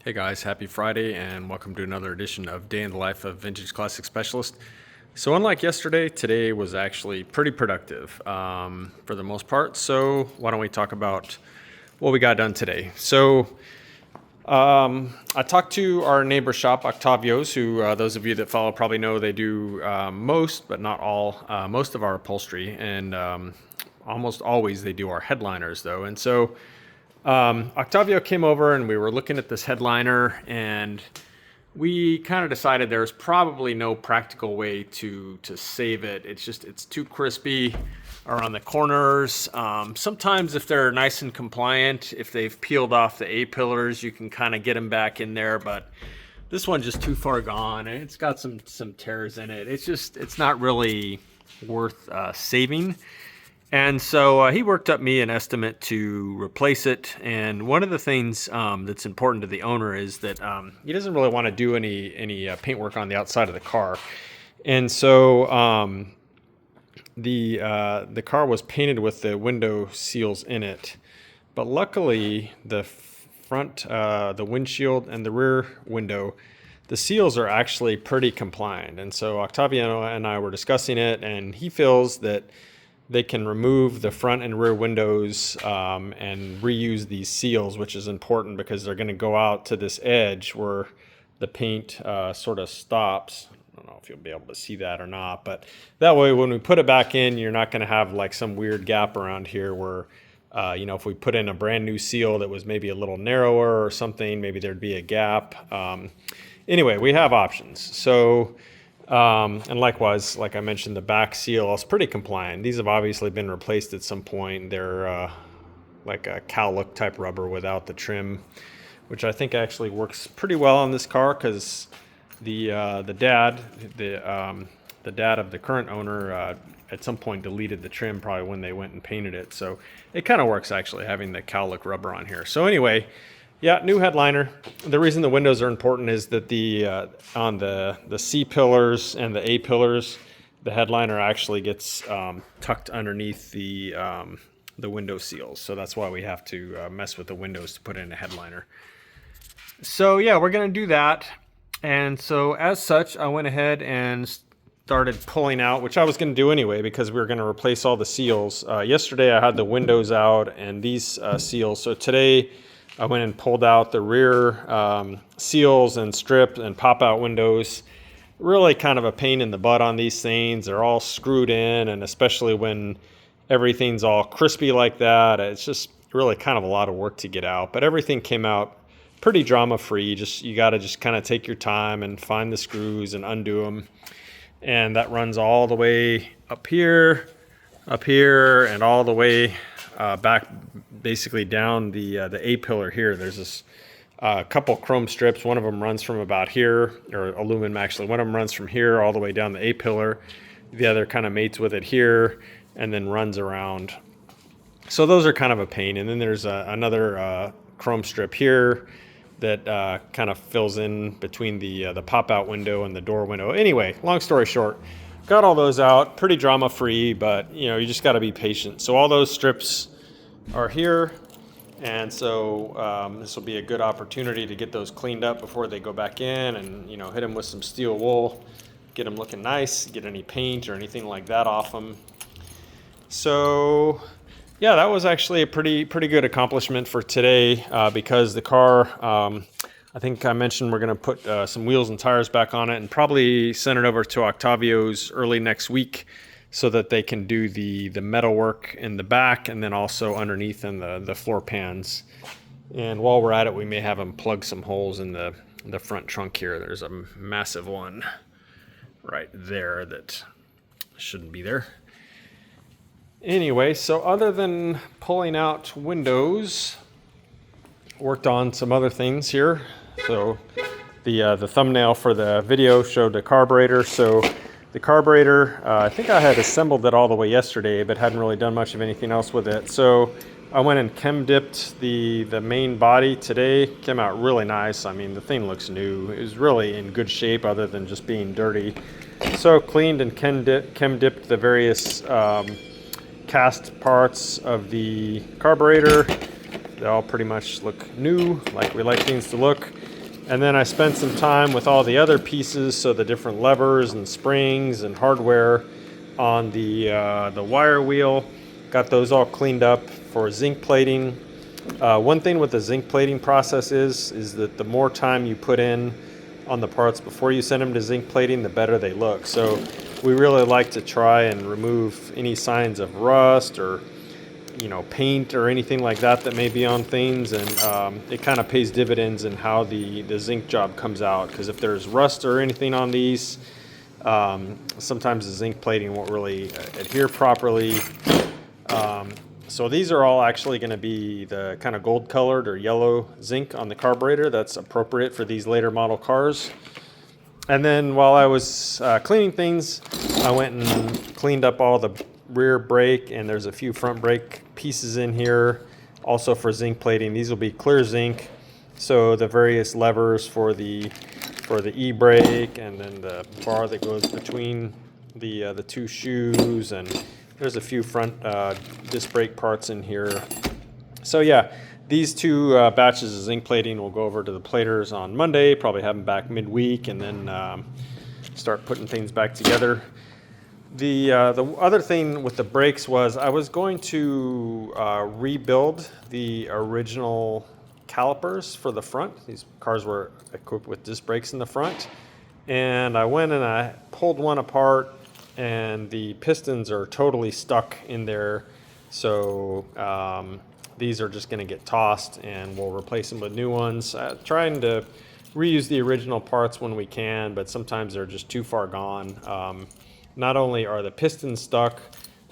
Hey guys, happy Friday and welcome to another edition of Day in the Life of Vintage Classic Specialist. So unlike yesterday, today was actually pretty productive for the most part. So why don't we talk about what we got done today? I talked to our neighbor shop, Octavio's, who those of you that follow probably know they do most, but not all, most of our upholstery, and almost always they do our headliners though. And so Octavio came over and we were looking at this headliner, and we kind of decided there's probably no practical way to save it. It's too crispy around the corners. Sometimes if they're nice and compliant, if they've peeled off the A-pillars, you can kind of get them back in there, but this one's just too far gone and it's got some tears in it. It's not really worth saving. And so he worked up me an estimate to replace it. And one of the things that's important to the owner is that he doesn't really want to do any paint work on the outside of the car. And so the car was painted with the window seals in it. But luckily, the front, the windshield and the rear window, the seals are actually pretty compliant. And so Octavio and I were discussing it, and he feels that they can remove the front and rear windows and reuse these seals, which is important because they're going to go out to this edge where the paint sort of stops. I don't know if you'll be able to see that or not, but that way when we put it back in, you're not going to have like some weird gap around here where, if we put in a brand new seal that was maybe a little narrower or something, maybe there'd be a gap. Anyway, we have options. So. And likewise, like I mentioned, the back seal is pretty compliant. These have obviously been replaced at some point. They're like a cowlick type rubber without the trim, which I think actually works pretty well on this car because the dad of the current owner at some point deleted the trim probably when they went and painted it. So it kind of works actually having the cowlick rubber on here. So anyway. Yeah, new headliner. The reason the windows are important is that on the C pillars and the A pillars, the headliner actually gets tucked underneath the window seals. So that's why we have to mess with the windows to put in a headliner. So yeah, we're gonna do that. And so as such, I went ahead and started pulling out, which I was gonna do anyway because we were gonna replace all the seals. Yesterday I had the windows out and these seals. So today, I went and pulled out the rear seals and stripped and pop-out windows. Really kind of a pain in the butt on these things. They're all screwed in, and especially when everything's all crispy like that, it's just really kind of a lot of work to get out. But everything came out pretty drama-free. You got to just kind of take your time and find the screws and undo them. And that runs all the way up here, and all the way back basically down the A-pillar here. There's this couple chrome strips. One of them runs from about here, or aluminum actually. One of them runs from here all the way down the A-pillar. The other kind of mates with it here and then runs around. So those are kind of a pain. And then there's another chrome strip here that kind of fills in between the pop-out window and the door window. Anyway, long story short, got all those out, pretty drama-free, but you just got to be patient. So all those strips are here, and so this will be a good opportunity to get those cleaned up before they go back in, and hit them with some steel wool, get them looking nice, get any paint or anything like that off them. So yeah, that was actually a pretty good accomplishment for today because the car, I think I mentioned we're going to put some wheels and tires back on it and probably send it over to Octavio's early next week so that they can do the metal work in the back and then also underneath in the floor pans. And while we're at it, we may have them plug some holes in the front trunk here. There's a massive one right there that shouldn't be there. Anyway, so other than pulling out windows, worked on some other things here. So the thumbnail for the video showed the carburetor. So the carburetor, I think I had assembled it all the way yesterday, but hadn't really done much of anything else with it. So I went and chem dipped the main body today. Came out really nice. I mean, the thing looks new. It was really in good shape other than just being dirty. So cleaned and chem dipped the various cast parts of the carburetor. They all pretty much look new, like we like things to look. And then I spent some time with all the other pieces, so the different levers and springs and hardware on the wire wheel. Got those all cleaned up for zinc plating. One thing with the zinc plating process is that the more time you put in on the parts before you send them to zinc plating, the better they look. So we really like to try and remove any signs of rust or paint or anything like that that may be on things, and it kind of pays dividends in how the zinc job comes out, because if there's rust or anything on these, sometimes the zinc plating won't really adhere properly. So these are all actually going to be the kind of gold colored or yellow zinc on the carburetor. That's appropriate for these later model cars. And then while I was cleaning things, I went and cleaned up all the rear brake, and there's a few front brake pieces in here also for zinc plating. These will be clear zinc, so the various levers for the e-brake, and then the bar that goes between the two shoes, and there's a few front disc brake parts in here. So yeah, these two batches of zinc plating will go over to the platers on Monday, probably have them back midweek, and then start putting things back together. The other thing with the brakes was I was going to rebuild the original calipers for the front. These cars were equipped with disc brakes in the front, and I went and I pulled one apart, and the pistons are totally stuck in there. So these are just going to get tossed, and we'll replace them with new ones. Trying to reuse the original parts when we can, but sometimes they're just too far gone. Not only are the pistons stuck,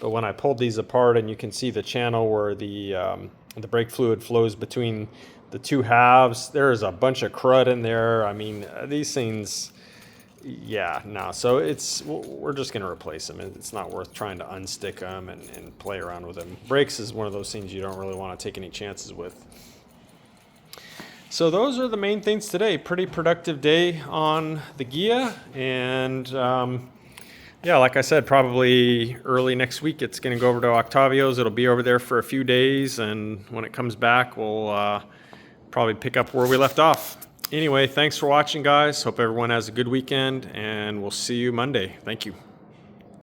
but when I pulled these apart, and you can see the channel where the brake fluid flows between the two halves, there is a bunch of crud in there. I mean, these things, yeah, no. So we're just going to replace them. It's not worth trying to unstick them and play around with them. Brakes is one of those things you don't really want to take any chances with. So those are the main things today. Pretty productive day on the Ghia, and yeah, like I said, probably early next week it's going to go over to Octavio's. It'll be over there for a few days, and when it comes back, we'll probably pick up where we left off. Anyway, thanks for watching, guys. Hope everyone has a good weekend, and we'll see you Monday. Thank you.